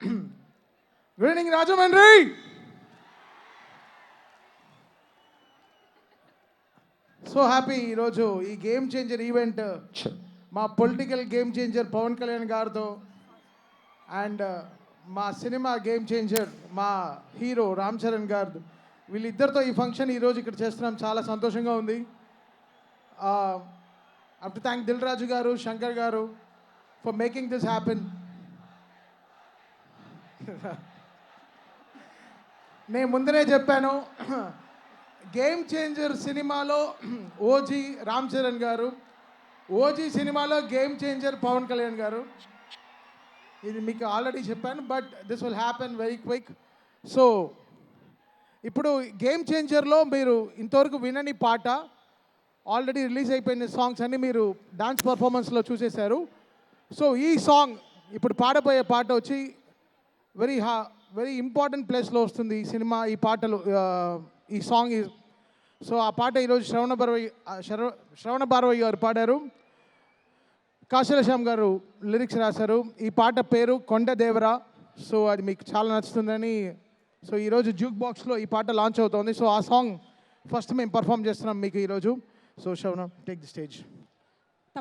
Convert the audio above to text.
Good evening Rajahmundry. So happy ఈరోజు ఈ game changer event మా political game changer Pawan Kalyan గారితో అండ్ మా సినిమా గేమ్ చేంజర్ మా హీరో రామ్ చరణ్ గారు వీళ్ళిద్దరితో ఈ ఫంక్షన్ ఈరోజు ఇక్కడ చేస్తున్నాం. చాలా సంతోషంగా ఉంది. Up to thank Dil Raju గారు, శంకర్ గారు ఫర్ మేకింగ్ దిస్ హ్యాపెన్. నేను ముందరే చెప్పాను, గేమ్ చేంజర్ సినిమాలో ఓజీ రామ్ చరణ్ గారు, ఓజీ సినిమాలో గేమ్ చేంజర్ పవన్ కళ్యాణ్ గారు. ఇది మీకు ఆల్రెడీ చెప్పాను, but this will happen very quick. So ఇప్పుడు గేమ్ చేంజర్లో మీరు ఇంతవరకు వినని పాట, ఆల్రెడీ రిలీజ్ అయిపోయిన సాంగ్స్ అన్నీ మీరు డాన్స్ పర్ఫార్మెన్స్లో చూసేశారు. సో ఈ సాంగ్ ఇప్పుడు పాడబోయే పాట వచ్చి వెరీ ఇంపార్టెంట్ ప్లేస్లో వస్తుంది ఈ సినిమా, ఈ పాటలు, ఈ సాంగ్. సో ఆ పాట ఈరోజు శ్రవణ భారవయ్య గారు పాడారు, కాశీలశ్యామ్ గారు లిరిక్స్ రాశారు. ఈ పాట పేరు కొండదేవరా. సో అది మీకు చాలా నచ్చుతుందని, సో ఈరోజు జ్యూక్ బాక్స్లో ఈ పాట లాంచ్ అవుతుంది. సో ఆ సాంగ్ ఫస్ట్ మేము పర్ఫామ్ చేస్తున్నాం మీకు ఈరోజు. సో శ్రవణ, టేక్ ది స్టేజ్.